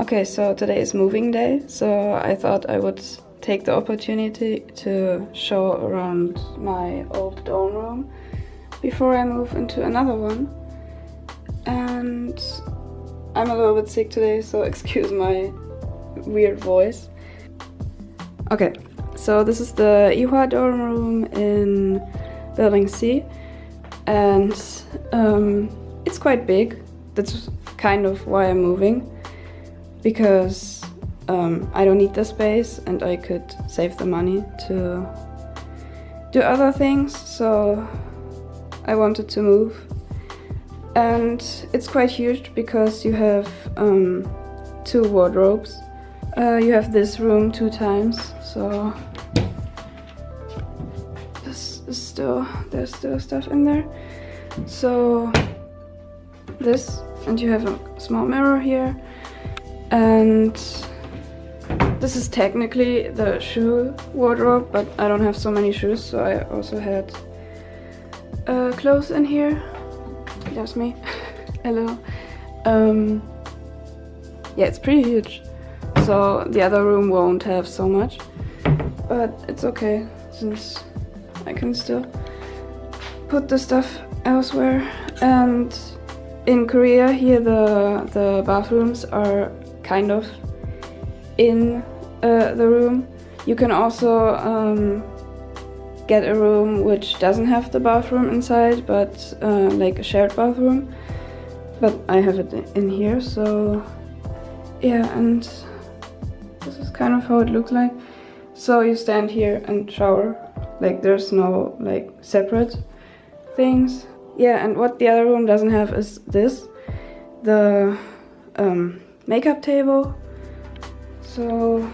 Okay, so today is moving day, so I thought I would take the opportunity to show around my old dorm room before I move into another one. And I'm a little bit sick today, so excuse my weird voice. Okay, so this is the EWHA Dorm Room in Building C, and it's quite big. That's kind of why I'm moving, because I don't need the space and I could save the money to do other things, so I wanted to move. And it's quite huge because you have 2 wardrobes. You have this room 2 times, so this is there's still stuff in there. So this, and you have a small mirror here, and this is technically the shoe wardrobe, but I don't have so many shoes, so I also had clothes in here. There's me. Hello. Yeah, it's pretty huge, so the other room won't have so much, but it's okay since I can still put the stuff elsewhere. And in Korea here the bathrooms are kind of in the room. You can also get a room which doesn't have the bathroom inside, but like a shared bathroom. But I have it in here, so yeah, and this is kind of how it looks like. So you stand here and shower, like there's no like separate things. Yeah, and what the other room doesn't have is this, the makeup table. So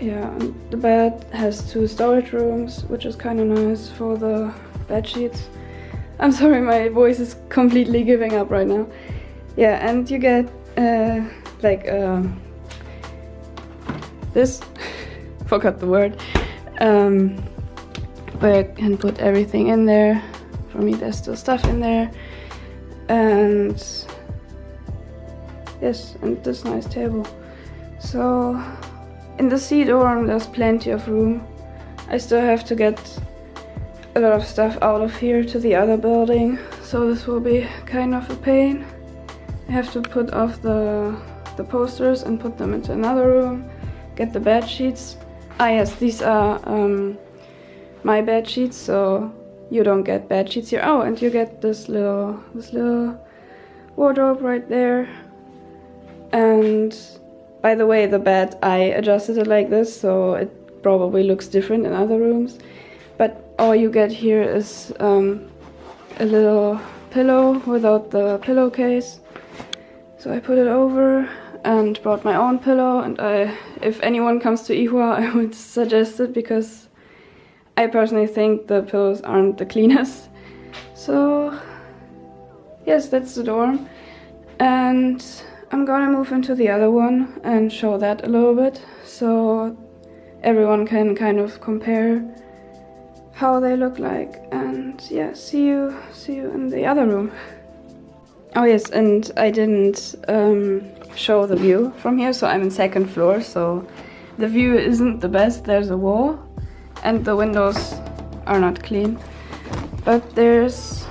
yeah, and the bed has 2 storage rooms, which is kind of nice for the bed sheets. I'm sorry, my voice is completely giving up right now. Yeah, and you get like this, forgot the word, where you can put everything in there. For me, there's still stuff in there, and yes, and this nice table. So in the C dorm there's plenty of room. I still have to get a lot of stuff out of here to the other building, so this will be kind of a pain. I have to put off the posters and put them into another room, get the bed sheets. Ah yes, these are my bed sheets, so you don't get bed sheets here. Oh, and you get this little wardrobe right there. And by the way, the bed, I adjusted it like this, so it probably looks different in other rooms. But all you get here is a little pillow without the pillowcase. So I put it over and brought my own pillow, and if anyone comes to EWHA, I would suggest it, because I personally think the pillows aren't the cleanest. So yes, that's the dorm, and I'm gonna move into the other one and show that a little bit, so everyone can kind of compare how they look like. And yeah, see you in the other room. Oh yes, and I didn't show the view from here, so I'm in 2nd floor, so the view isn't the best. There's a wall and the windows are not clean, but there's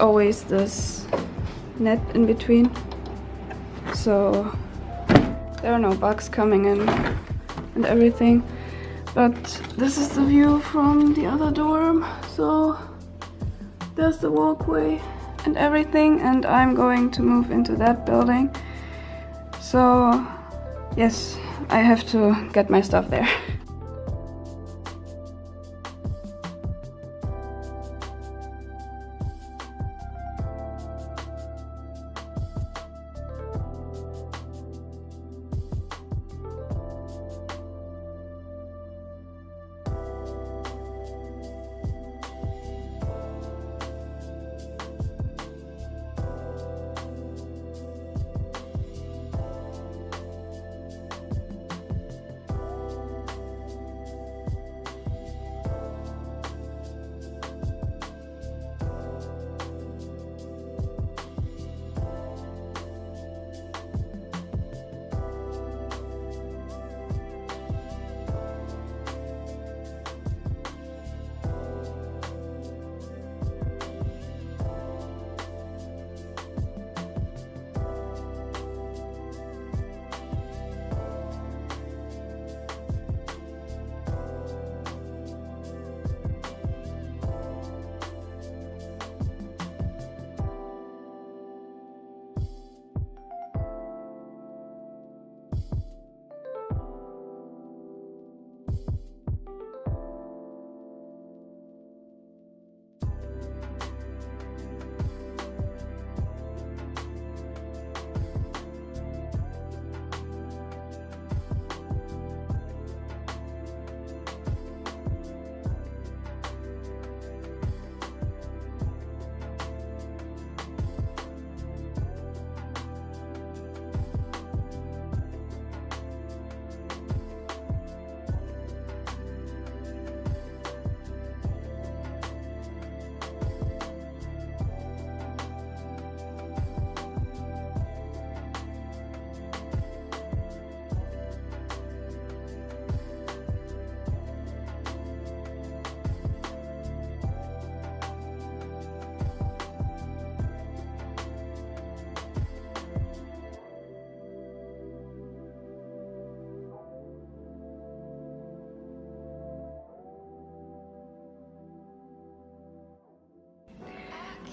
always this net in between, so there are no bugs coming in and everything. But this is the view from the other dorm, so there's the walkway and everything, and I'm going to move into that building. So yes, I have to get my stuff there.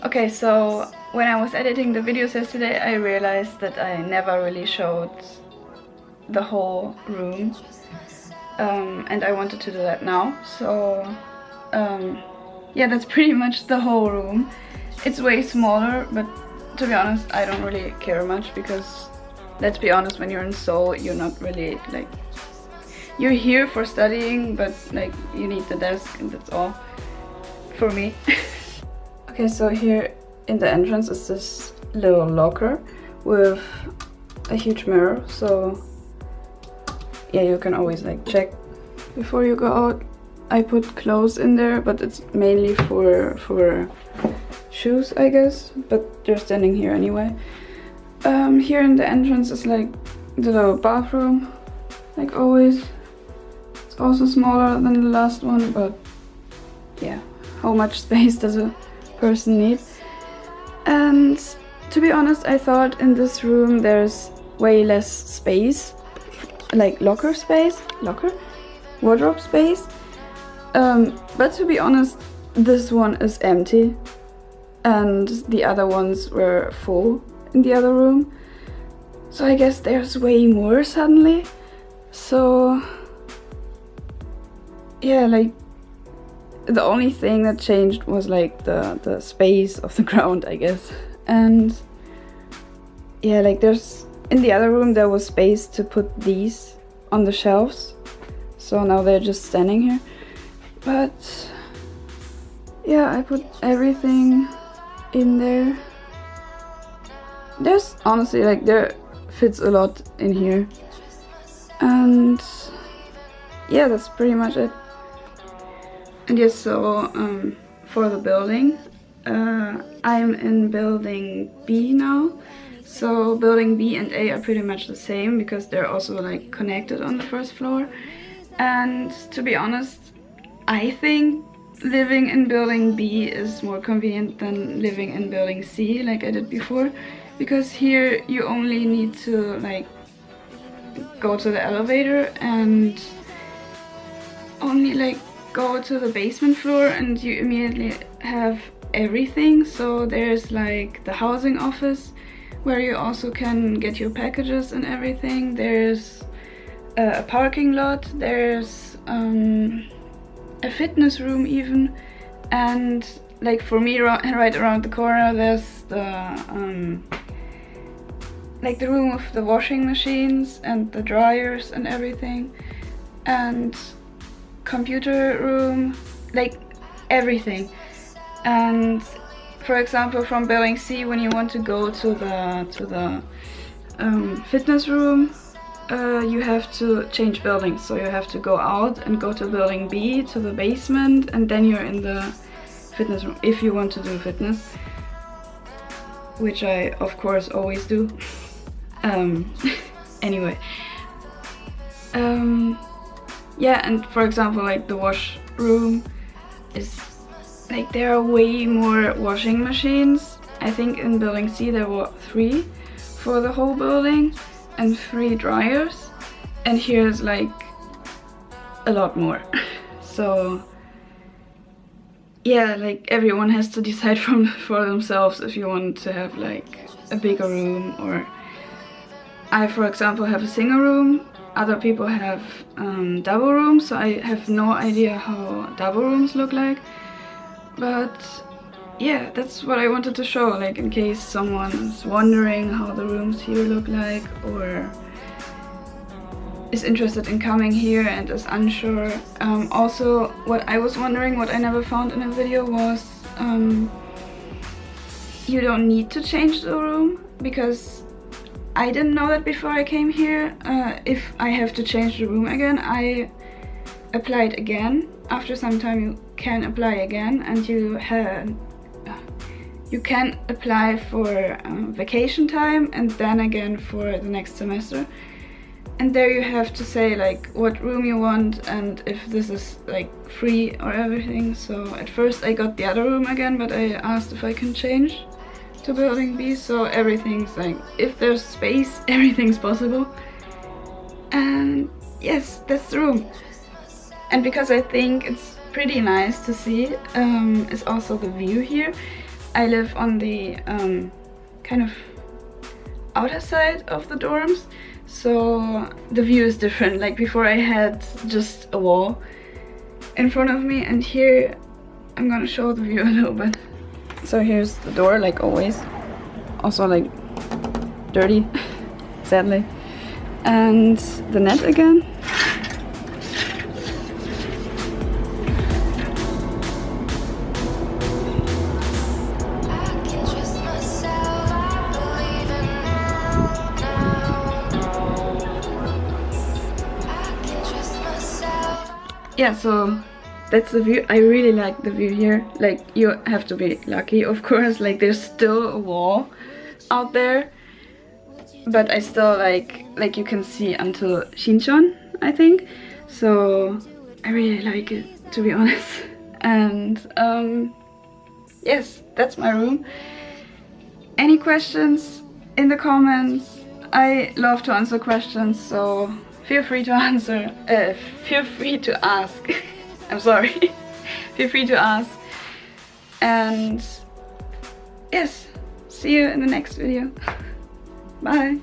Okay, so when I was editing the videos yesterday, I realized that I never really showed the whole room, and I wanted to do that now. So yeah, that's pretty much the whole room. It's way smaller, but to be honest, I don't really care much because, let's be honest, when you're in Seoul, you're not really like, you're here for studying, but like you need the desk and that's all for me. Okay, so here in the entrance is this little locker with a huge mirror, so yeah, you can always like check before you go out. I put clothes in there, but it's mainly for shoes, I guess, but they're standing here anyway. Here in the entrance is like the little bathroom, like always. It's also smaller than the last one, but yeah, how much space does a person need? And to be honest, I thought in this room there's way less space, like wardrobe space. But to be honest, this one is empty and the other ones were full in the other room. So I guess there's way more suddenly. So yeah, like the only thing that changed was like the space of the ground, I guess. And yeah, like in the other room there was space to put these on the shelves, so now they're just standing here. But yeah, I put everything in there. There's honestly like there fits a lot in here, and yeah, that's pretty much it. And yes, so for the building, I'm in building B now. So building B and A are pretty much the same because they're also like connected on the first floor. And to be honest, I think living in building B is more convenient than living in building C like I did before, because here you only need to like go to the elevator and only like go to the basement floor and you immediately have everything. So there's like the housing office where you also can get your packages and everything. There's a parking lot, there's a fitness room even, and like for me right around the corner there's the like the room with the washing machines and the dryers and everything, and computer room, like everything. And for example, from building C, when you want to go to the fitness room, you have to change buildings, so you have to go out and go to building B, to the basement, and then you're in the fitness room if you want to do fitness, which I of course always do. Anyway, yeah, and for example, like the washroom is like there are way more washing machines. I think in building C there were 3 for the whole building and 3 dryers, and here's like a lot more. So yeah, like everyone has to decide for themselves if you want to have like a bigger room, or I for example have a single room. Other people have double rooms, so I have no idea how double rooms look like. But yeah, that's what I wanted to show, like in case someone's wondering how the rooms here look like, or is interested in coming here and is unsure. Also, what I was wondering, what I never found in a video, was you don't need to change the room, because I didn't know that before I came here. If I have to change the room again, I applied again. After some time you can apply again, and you can apply for vacation time and then again for the next semester. And there you have to say like what room you want and if this is like free or everything. So at first I got the other room again, but I asked if I can change to building B, so everything's like, if there's space, everything's possible. And yes, that's the room. And because I think it's pretty nice to see, is also the view here. I live on the kind of outer side of the dorms, so the view is different. Like before I had just a wall in front of me, and here I'm gonna show the view a little bit. So here's the door, like always. Also like dirty, sadly. And the net again. Yeah, so that's the view. I really like the view here. Like, you have to be lucky, of course. Like, there's still a wall out there, but I still like you can see until Shinchon, I think. So I really like it, to be honest. And yes, that's my room. Any questions in the comments? I love to answer questions, so feel free to answer. Feel free to ask. I'm sorry. Feel free to ask. And yes, see you in the next video. Bye.